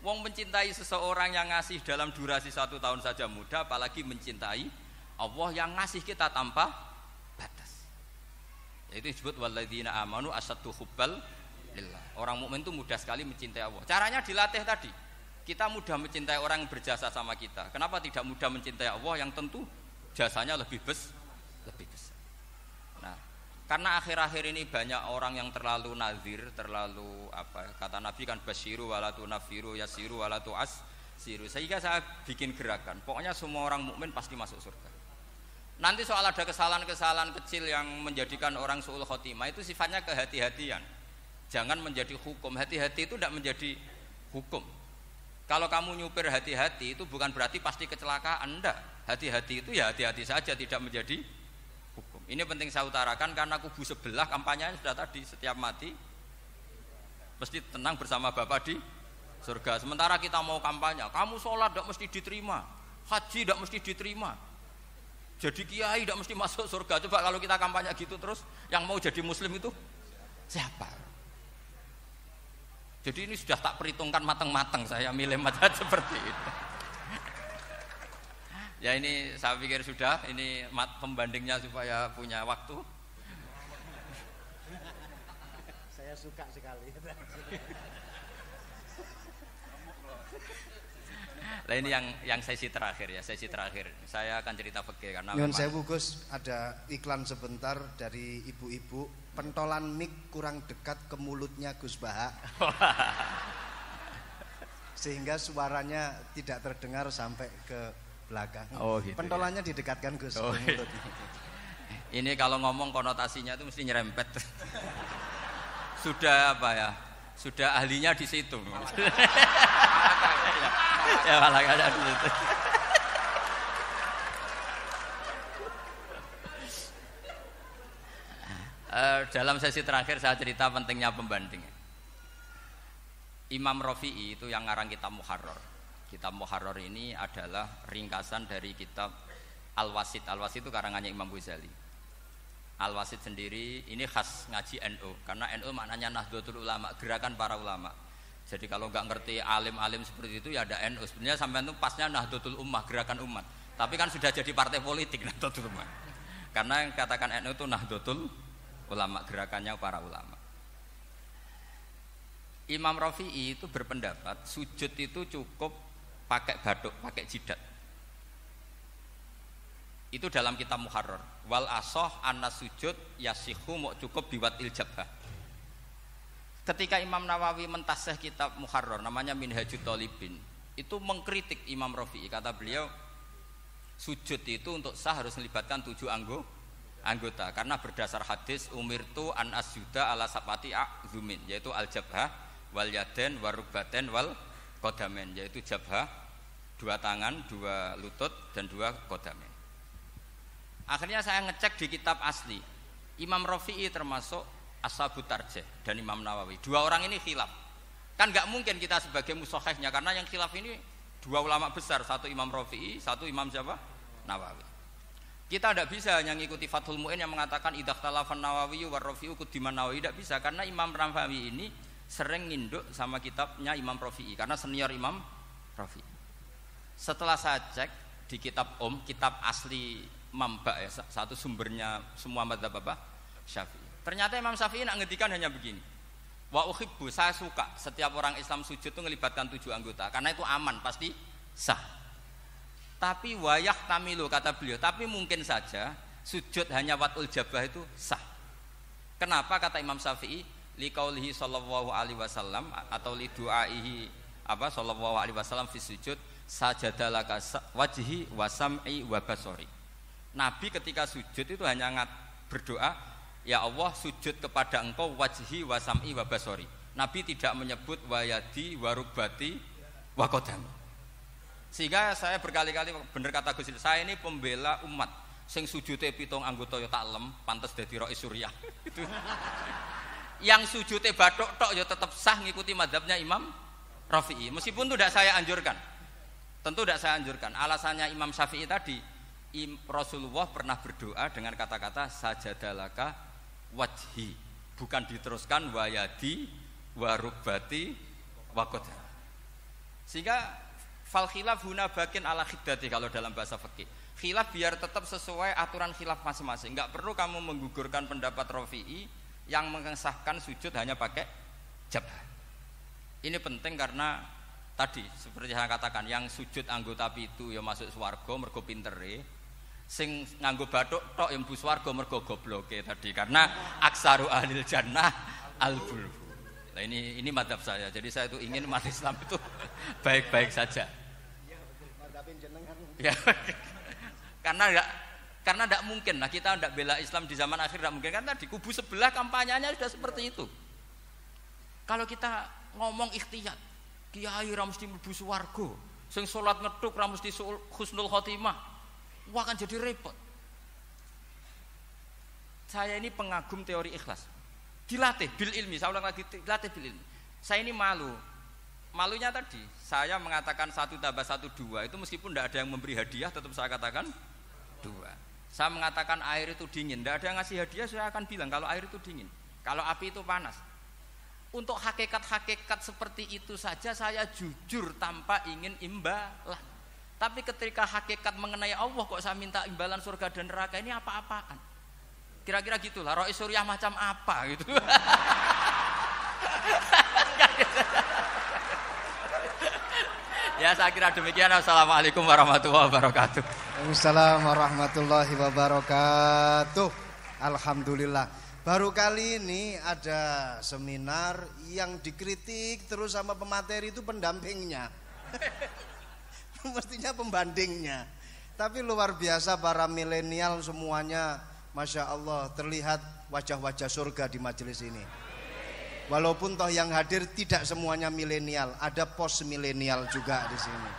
wong mencintai seseorang yang ngasih dalam durasi 1 tahun saja mudah, apalagi mencintai Allah yang ngasih kita tanpa batas. Itu disebut walladzina amanu asaddu hubbal lillah. Orang mukmin itu mudah sekali mencintai Allah. Caranya dilatih tadi. Kita mudah mencintai orang yang berjasa sama kita. Kenapa tidak mudah mencintai Allah yang tentu jasanya lebih besar? Nah, karena akhir-akhir ini banyak orang yang terlalu nazir, terlalu apa? Kata Nabi kan basyiru wala tunafiru, yasiru wala tu'assiru. Sehingga saya bikin gerakan. Pokoknya semua orang mukmin pasti masuk surga. Nanti soal ada kesalahan-kesalahan kecil yang menjadikan orang su'ul khotimah itu sifatnya kehati-hatian. Jangan menjadi hukum. Hati-hati itu tidak menjadi hukum. Kalau kamu nyupir hati-hati itu bukan berarti pasti kecelakaan, enggak. Hati-hati itu ya hati-hati saja, tidak menjadi hukum. Ini penting saya utarakan karena kubu sebelah kampanyenya sudah tadi, setiap mati mesti tenang bersama Bapak di surga. Sementara kita mau kampanye, kamu sholat tidak mesti diterima, haji tidak mesti diterima, jadi kiai tidak mesti masuk surga. Coba kalau kita kampanye gitu terus, yang mau jadi muslim itu siapa? Jadi ini sudah tak perhitungkan matang-matang, saya milih macam seperti itu. Ya ini saya pikir sudah, ini pembandingnya supaya punya waktu. Saya suka sekali. Nah ini yang sesi terakhir ya, sesi terakhir. Saya akan cerita fikih karena Nyun sewu Gus, ada iklan sebentar dari ibu-ibu, pentolan mic kurang dekat ke mulutnya Gus Baha. Sehingga suaranya tidak terdengar sampai ke belakang. Oh, gitu. Pentolannya ya? Didekatkan Gus ke mulut. Ini kalau ngomong konotasinya itu mesti nyerempet. Sudah apa ya? Sudah ahlinya di situ. Ya malah ada di situ. Dalam sesi terakhir saya cerita pentingnya pembanding. Imam Rafi'i itu yang ngarang kitab Muharrar. Kitab Muharrar ini adalah ringkasan dari kitab Al-Wasit. Al-Wasit itu karangannya Imam Ghazali. Al-Wasit sendiri ini khas ngaji NU, karena NU maknanya Nahdlatul Ulama, gerakan para ulama. Jadi kalau nggak ngerti alim-alim seperti itu ya ada NU. Sebenarnya sampai itu pasnya Nahdlatul Ummah, gerakan umat. Tapi kan sudah jadi partai politik Nahdlatul Ummah. Karena yang katakan NU itu Nahdlatul Ulama, gerakannya para ulama. Imam Rafi'i itu berpendapat sujud itu cukup pakai batuk, pakai jidat. Itu dalam kitab Muharrar. Wal asoh anna sujud yasihu mau cukup biwatil jabhah. Ketika Imam Nawawi mentasih kitab Muharrar namanya Minhajut Thalibin, itu mengkritik Imam Rafi'i. Kata beliau, sujud itu untuk sah harus melibatkan 7 anggota karena berdasar hadis umirtu an asjuda ala sapati a'zumin, yaitu al jabhah wal yaden warukbaten wal qadamen, yaitu jabhah 2 tangan, 2 lutut dan 2 qadamen. Akhirnya saya ngecek di kitab asli Imam Rafi'i termasuk Ashabut Tarjih dan Imam Nawawi. 2 orang ini khilaf. Kan nggak mungkin kita sebagai musahihnya karena yang khilaf ini 2 ulama besar, satu Imam Rafi'i, satu Imam siapa? Nawawi. Kita tidak bisa hanya ngikuti Fathul Mu'in yang mengatakan idza ikhtalafan Nawawi war Rafi'u quddiman Nawawi, tidak bisa karena Imam Nawawi ini sering nginduk sama kitabnya Imam Rafi'i karena senior Imam Rafi'i. Setelah saya cek di kitab kitab asli Mamba ya, satu sumbernya semua madzhab apa? Syafi'i. Ternyata Imam Syafi'i nak ngendikan hanya begini. Wa uhibbu, saya suka setiap orang Islam sujud itu melibatkan 7 anggota karena itu aman, pasti sah. Tapi wayah tamilu kata beliau, tapi mungkin saja sujud hanya watul jabah itu sah. Kenapa kata Imam Syafi'i? Liqaulihi sallallahu alaihi wasallam atau li du'aihi apa sallallahu alaihi wasallam fi sujud sajadalaka wajhi wa sam'i wa basori. Nabi ketika sujud itu hanya berdoa, ya Allah sujud kepada engkau wajhi wa sam'i wa basori. Nabi tidak menyebut wayadi wa rukbati wa qadami. Sehingga saya berkali-kali bener kata Gus, saya ini pembela umat sing sujude 7 anggota ya tak lem pantes dadi Rais Suriah. Gitu. Yang sujude bathuk tok ya tetap sah ngikuti mazhabnya Imam Rafi'i. Meskipun itu tidak saya anjurkan. Tentu tidak saya anjurkan. Alasannya Imam Syafi'i tadi, Rasulullah pernah berdoa dengan kata-kata sajadalaka wajhi, bukan diteruskan wayadi warubati wakoda. Sehingga fal khilaf huna bakin ala khiddati kalau dalam bahasa fikih. Khilaf biar tetap sesuai aturan khilaf masing-masing. Enggak perlu kamu menggugurkan pendapat Rafi'i yang mengesahkan sujud hanya pakai jabah. Ini penting karena tadi seperti saya katakan, yang sujud anggota pitu ya masuk swarga mergo pintere. Sing nganggo bathuk tok yang mlebu swarga mergo gobloke tadi karena aksaru ahlil jannah al-bulbu. Nah ini mazhab saya. Jadi saya itu ingin umat Islam itu baik-baik saja. Ya. Karena enggak mungkin lah kita enggak bela Islam di zaman akhir, enggak mungkin karena di kubu sebelah kampanyenya sudah seperti itu. Kalau kita ngomong ikhtiyat, kiai ra mesti mlebu swarga, sing salat ngethuk ra mesti husnul khotimah. Wah akan jadi repot. Saya ini pengagum teori ikhlas. Dilatih bil ilmi, saya ulang lagi, dilatih bil ilmi. Saya ini malu. Malunya tadi, saya mengatakan 1 tambah 1 2 itu meskipun tidak ada yang memberi hadiah tetap saya katakan 2. Saya mengatakan air itu dingin, tidak ada yang ngasih hadiah, saya akan bilang kalau air itu dingin, kalau api itu panas. Untuk hakikat-hakikat seperti itu saja saya jujur tanpa ingin imbalan. Tapi ketika hakikat mengenai Allah kok saya minta imbalan surga dan neraka, ini apa-apaan? Kira-kira gitulah, Rais Suriah macam apa gitu. Ya saya kira demikian. Assalamualaikum warahmatullahi wabarakatuh. Waalaikumsalam warahmatullahi wabarakatuh. Alhamdulillah. Baru kali ini ada seminar yang dikritik terus sama pemateri itu pendampingnya. Mestinya pembandingnya. Tapi luar biasa para milenial semuanya, Masya Allah, terlihat wajah-wajah surga di majelis ini. Walaupun toh yang hadir tidak semuanya milenial, ada post milenial juga di sini.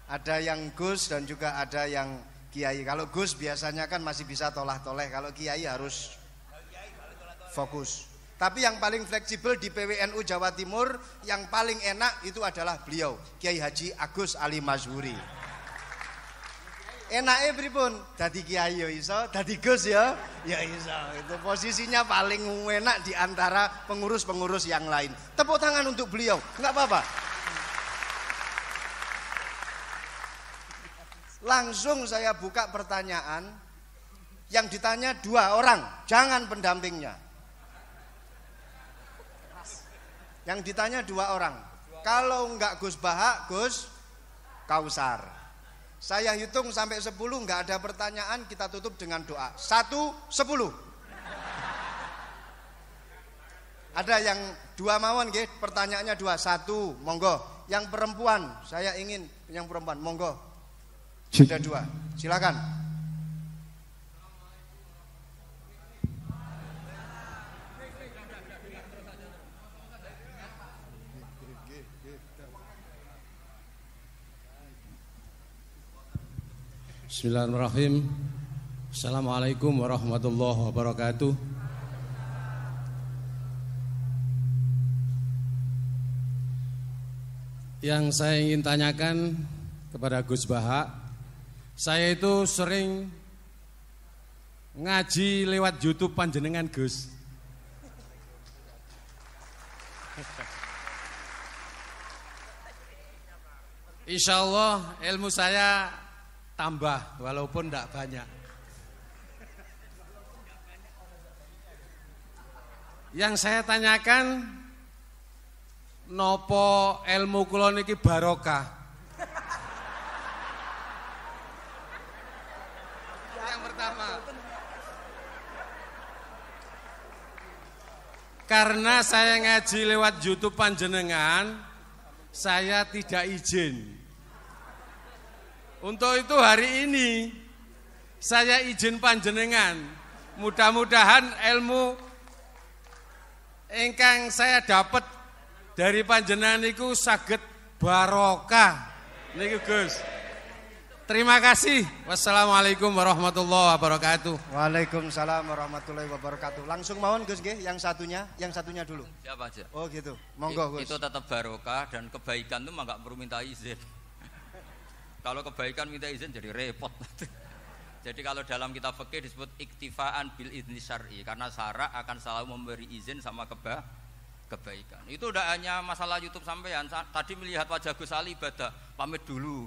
Ada yang Gus dan juga ada yang Kiai. Kalau Gus biasanya kan masih bisa tolah-toleh, kalau Kiai harus fokus. Tapi yang paling fleksibel di PWNU Jawa Timur, yang paling enak itu adalah beliau, Kiai Haji Agus Ali Mazhuri. Enaknya pripun? Dadi kiai ya iso, dadi Gus ya iso. Itu posisinya paling enak di antara pengurus-pengurus yang lain. Tepuk tangan untuk beliau, enggak apa-apa. Langsung saya buka pertanyaan. Yang ditanya 2 orang, jangan pendampingnya. Yang ditanya 2 orang. Kalau enggak Gus Baha, Gus Kausar. Saya hitung sampai 10, nggak ada pertanyaan, kita tutup dengan doa. 1, 10. Ada yang 2 mawon nggih, pertanyaannya 2. 1, monggo. Yang perempuan, saya ingin yang perempuan, monggo. Sudah 2. Silakan. Bismillahirrahmanirrahim. Assalamualaikum warahmatullahi wabarakatuh. Yang saya ingin tanyakan kepada Gus Baha, saya itu sering ngaji lewat YouTube panjenengan Gus. Insya Allah ilmu saya tambah walaupun tidak banyak. Yang saya tanyakan, nopo ilmu kula niki barokah? Yang pertama, karena saya ngaji lewat YouTube panjenengan, saya tidak izin. Untuk itu hari ini saya izin panjenengan. Mudah-mudahan ilmu ingkang saya dapat dari panjenengan niku saged barokah. Niku Gus. Terima kasih. Wassalamualaikum warahmatullahi wabarakatuh. Waalaikumsalam warahmatullahi wabarakatuh. Langsung mawon Gus nggih, yang satunya dulu. Siapa aja? Oh gitu. Monggo Gus. Itu tetap barokah dan kebaikan itu mah enggak perlu minta izin. Kalau kebaikan minta izin jadi repot. Jadi kalau dalam kitab fikih disebut iktifaan bil idzni syar'i, karena syara akan selalu memberi izin sama kebaikan. Itu udah hanya masalah YouTube sampean. Tadi melihat wajah Gus Ali ibadah, pamit dulu.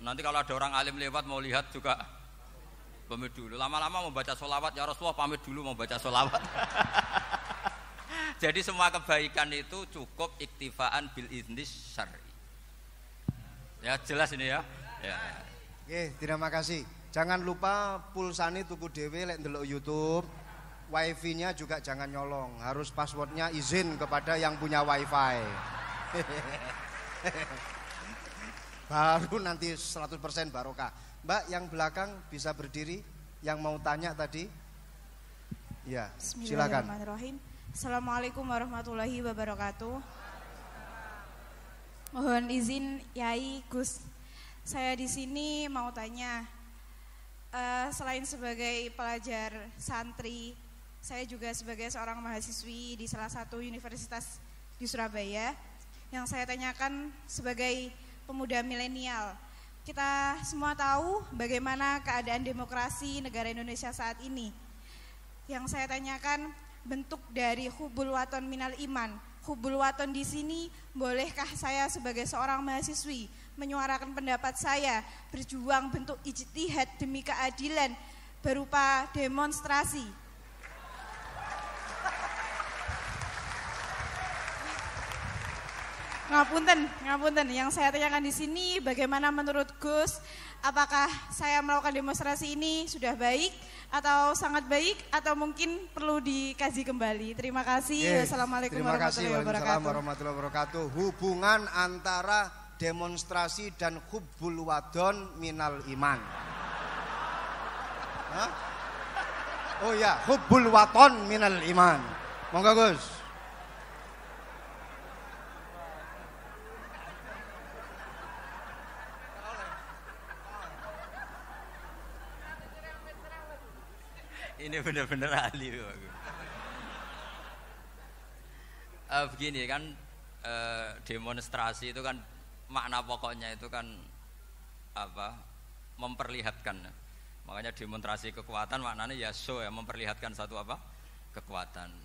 Nanti kalau ada orang alim lewat mau lihat juga pamit dulu. Lama-lama mau baca sholawat, ya Rasulullah pamit dulu mau baca sholawat. Jadi semua kebaikan itu cukup iktifaan bil idzni syar'i. Ya jelas ini ya. Ya. Oke, terima kasih. Jangan lupa pulsane tuku dhewe lek ndelok YouTube. Wifi-nya juga jangan nyolong. Harus passwordnya izin kepada yang punya wifi. Baru nanti 100% barokah. Mbak yang belakang bisa berdiri. Yang mau tanya tadi. Ya, silakan. Bismillahirrahmanirrahim. Assalamualaikum warahmatullahi wabarakatuh. Mohon izin Yai Gus, saya di sini mau tanya, selain sebagai pelajar santri, saya juga sebagai seorang mahasiswi di salah satu universitas di Surabaya. Yang saya tanyakan sebagai pemuda milenial, kita semua tahu bagaimana keadaan demokrasi negara Indonesia saat ini. Yang saya tanyakan bentuk dari hubul waton minal iman. Hubul waton di sini, bolehkah saya sebagai seorang mahasiswi menyuarakan pendapat saya, berjuang bentuk ijtihad demi keadilan berupa demonstrasi? Ngapunten. Yang saya tanyakan di sini, bagaimana menurut Gus, apakah saya melakukan demonstrasi ini sudah baik atau sangat baik atau mungkin perlu dikaji kembali? Terima kasih. Wassalamualaikum warahmatullahi wabarakatuh. Hubungan antara demonstrasi dan hubbul wadon minal iman. Hah? Oh ya, hubbul wadon minal iman. Monggo Gus. Ini benar-benar ahli. Begini kan, demonstrasi itu kan makna pokoknya itu kan apa? Memperlihatkan. Makanya demonstrasi kekuatan maknanya ya show, ya, memperlihatkan satu apa? Kekuatan.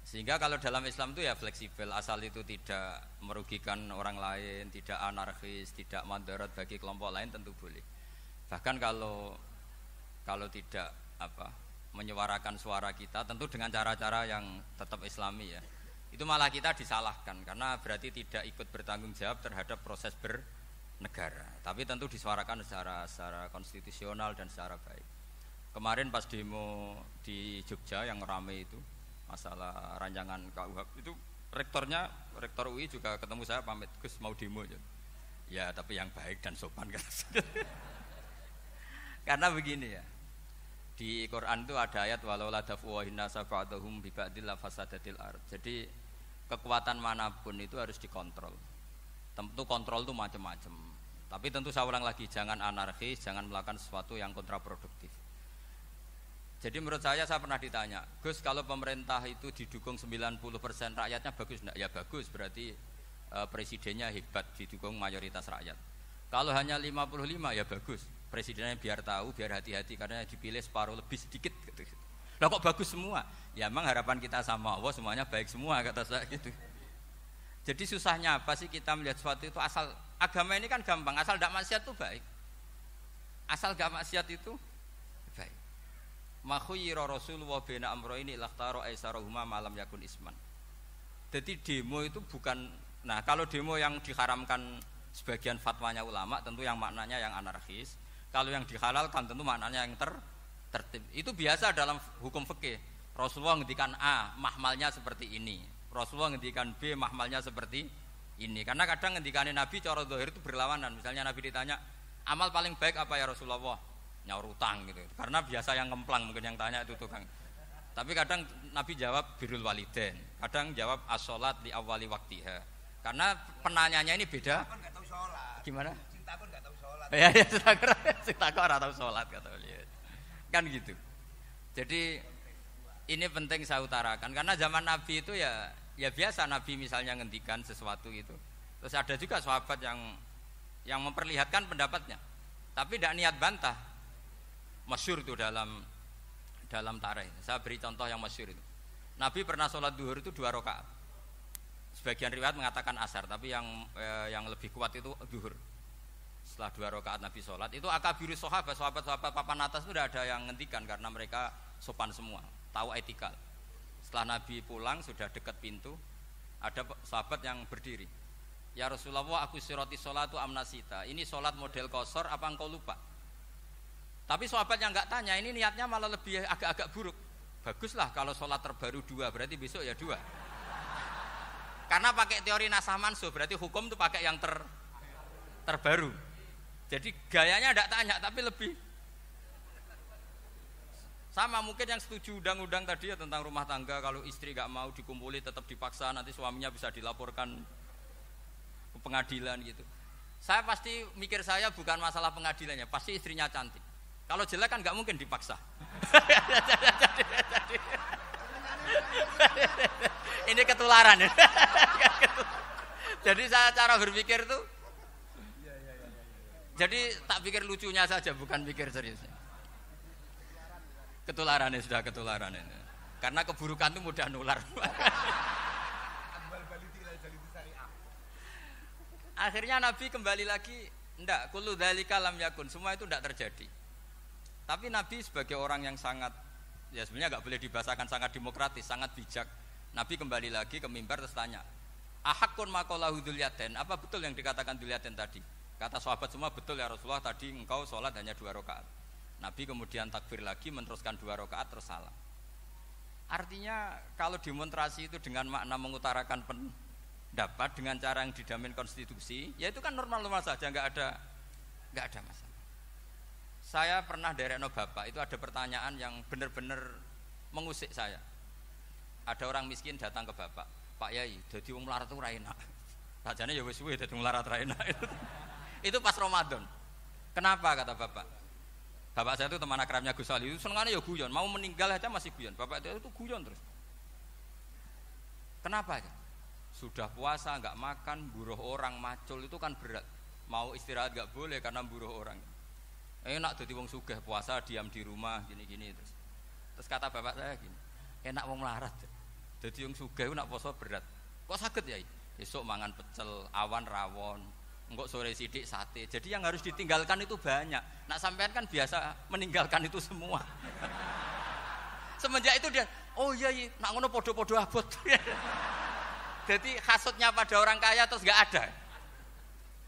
Sehingga kalau dalam Islam itu ya fleksibel, asal itu tidak merugikan orang lain, tidak anarkis, tidak madarat bagi kelompok lain tentu boleh. Bahkan kalau tidak apa? Menyuarakan suara kita tentu dengan cara-cara yang tetap islami ya, itu malah kita disalahkan karena berarti tidak ikut bertanggung jawab terhadap proses negara. Tapi tentu disuarakan secara konstitusional dan secara baik. Kemarin pas demo di Jogja yang rame itu masalah rancangan KUHP itu rektor UI juga ketemu saya pamit, Gus mau demo aja. Ya tapi yang baik dan sopan kan. Karena begini ya, di Quran itu ada ayat walau la dafu nasa ba'dahum bi ba'dil la fasadatil ard. Jadi kekuatan manapun itu harus dikontrol. Tentu kontrol itu macam-macam. Tapi tentu saya ulang lagi, jangan anarkis, jangan melakukan sesuatu yang kontraproduktif. Jadi menurut saya pernah ditanya, Gus kalau pemerintah itu didukung 90% rakyatnya bagus enggak? Ya bagus, berarti presidennya hebat, didukung mayoritas rakyat. Kalau hanya 55 ya bagus, presidennya biar tahu, biar hati-hati karena dipilih separuh lebih sedikit gitu. Lah kok bagus semua? Ya emang harapan kita sama Allah semuanya baik semua kata saya gitu. Jadi susahnya apa sih kita melihat sesuatu itu asal agama ini kan gampang, asal tidak maksiat itu baik. Asal gak maksiat itu baik. Makhuyira Rasulullah bina amroini lakhtaro aisarohuma malam yakun isman. Jadi demo itu bukan, nah kalau demo yang diharamkan sebagian fatwanya ulama tentu yang maknanya yang anarkis. Kalau yang dihalalkan tentu maknanya yang tertib. Itu biasa dalam hukum fikih. Rasulullah ngendikan A, mahmalnya seperti ini. Rasulullah ngendikan B, mahmalnya seperti ini. Karena kadang ngendikanin Nabi cara zahir itu berlawanan. Misalnya Nabi ditanya, amal paling baik apa ya Rasulullah? Nyaur utang gitu. Karena biasa yang ngemplang mungkin yang tanya itu tukang. Tapi kadang Nabi jawab birrul walidain. Kadang jawab as-sholat li awwali waktiha. Karena penanyanya ini beda. Cinta pun enggak tahu sholat. Gimana? Cinta pun enggak tahu sholat. Ya, cinta kok ora tahu sholat kata beliau. Kan gitu. Jadi ini penting saya utarakan karena zaman Nabi itu ya biasa Nabi misalnya ngendikan sesuatu itu. Terus ada juga sahabat yang memperlihatkan pendapatnya. Tapi tidak niat bantah. Masyhur itu dalam tarikh. Saya beri contoh yang masyhur itu. Nabi pernah sholat duhur itu 2 rakaat. Sebagian riwayat mengatakan asar, tapi yang lebih kuat itu duhur. Setelah 2 rakaat Nabi sholat, itu akabiru sahabat papan atas itu tidak ada yang ngendikan karena mereka sopan semua, tahu etikal. Setelah Nabi pulang sudah dekat pintu, ada sahabat yang berdiri. Ya Rasulullah, aku siroti sholatu amnasita. Ini sholat model kosor, apa engkau lupa? Tapi sahabat yang nggak tanya, ini niatnya malah lebih agak-agak buruk. Baguslah kalau sholat terbaru 2, berarti besok ya 2. Karena pakai teori nasah mansuh, berarti hukum itu pakai yang terbaru. Jadi gayanya tidak tanya, tapi lebih sama mungkin yang setuju undang-undang tadi ya tentang rumah tangga, kalau istri nggak mau dikumpuli tetap dipaksa, nanti suaminya bisa dilaporkan ke pengadilan gitu. Saya pasti mikir saya bukan masalah pengadilannya, pasti istrinya cantik. Kalau jelek kan nggak mungkin dipaksa. Ini ketularan ya. Jadi saya cara berpikir tuh, jadi tak pikir lucunya saja, bukan pikir seriusnya. Ketularan ya, sudah ketularan ini. Karena keburukan itu mudah nular. Akhirnya Nabi kembali lagi, enggak, kullu dzalika lam yakun, semua itu enggak terjadi. Tapi Nabi sebagai orang yang sangat, ya sebenarnya enggak boleh dibahasakan sangat demokratis, sangat bijak. Nabi kembali lagi ke mimbar terus tanya, ahakun maqalahu dzulyaten, apa betul yang dikatakan dzulyaten tadi? Kata sahabat semua, betul ya Rasulullah, tadi engkau sholat hanya 2 rakaat. Nabi kemudian takbir lagi, meneruskan 2 rakaat terus salam. Artinya kalau demonstrasi itu dengan makna mengutarakan pendapat dengan cara yang dijamin konstitusi, ya itu kan normal-normal saja, nggak ada masalah. Saya pernah derekno bapak, itu ada pertanyaan yang benar-benar mengusik saya. Ada orang miskin datang ke bapak, Pak Yai, dadi wong melarat ora enak. Sajane ya wis suwe dadi wong melarat ora enak. Itu pas Ramadan. Kenapa kata bapak? Bapak saya itu teman akrabnya Gus Ali, itu senengane ya guyon, mau meninggal aja masih guyon. Bapak itu guyon terus. Kenapa ya? Sudah puasa nggak makan, buruh orang, macul itu kan berat. Mau istirahat nggak boleh karena buruh orang. Enak jadi wong sugih puasa diam di rumah gini-gini terus. Terus kata bapak saya gini, enak wong melarat. Jadi wong sugih nak puasa berat. Kok sakit ya? Besok mangan pecel, awan rawon, engkok sore sidik sate. Jadi yang harus ditinggalkan itu banyak. Nak sampean kan biasa meninggalkan itu semua. Semenjak itu dia, oh iya, nak ngono podo-podo abot. Jadi hasutnya pada orang kaya terus nggak ada.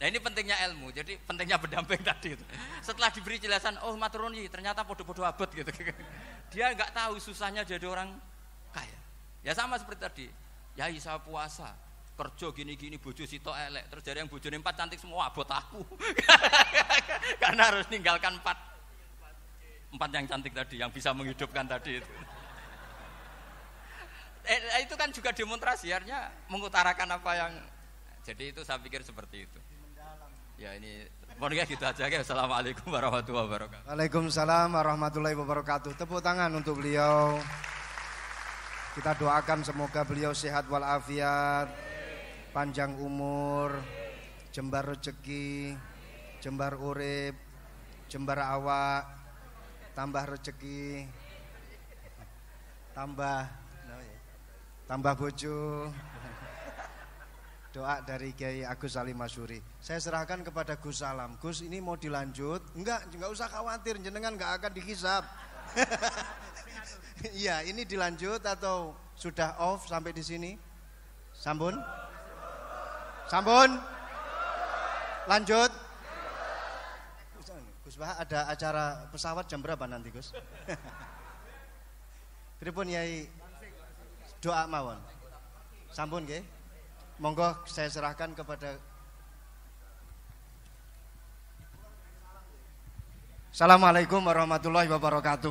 Nah ini pentingnya ilmu, jadi pentingnya berdamping tadi itu. Setelah diberi jelasan, oh matur nuwun ternyata podo-podo abot gitu. Dia nggak tahu susahnya jadi orang kaya. Ya sama seperti tadi, ya saya puasa, kerja gini-gini, bojo sitok elek, terus dari yang bojone 4 cantik semua abot aku. Karena harus ninggalkan 4 yang cantik tadi, yang bisa menghidupkan tadi itu. Itu kan juga demonstrasi, artinya mengutarakan apa yang, jadi itu saya pikir seperti itu. Ya ini pokoknya gitu aja ya. Assalamualaikum warahmatullahi wabarakatuh. Waalaikumsalam warahmatullahi wabarakatuh. Tepuk tangan untuk beliau. Kita doakan semoga beliau sehat walafiat, panjang umur, jembar rezeki, jembar urip, jembar awak, tambah rezeki, tambah bojo. Doa dari Kiai Agus Salim Masyuri. Saya serahkan kepada Gus Salam. Gus, ini mau dilanjut? Enggak usah khawatir, jenengan enggak akan dihisab. Iya, ini dilanjut atau sudah off sampai di sini? Sambun? Sambun? Lanjut? Gus Bah, ada acara pesawat jam berapa nanti, Gus? Pripun Yai doa mawon. Sampun nggih. Monggo saya serahkan kepada Assalamualaikum warahmatullahi wabarakatuh.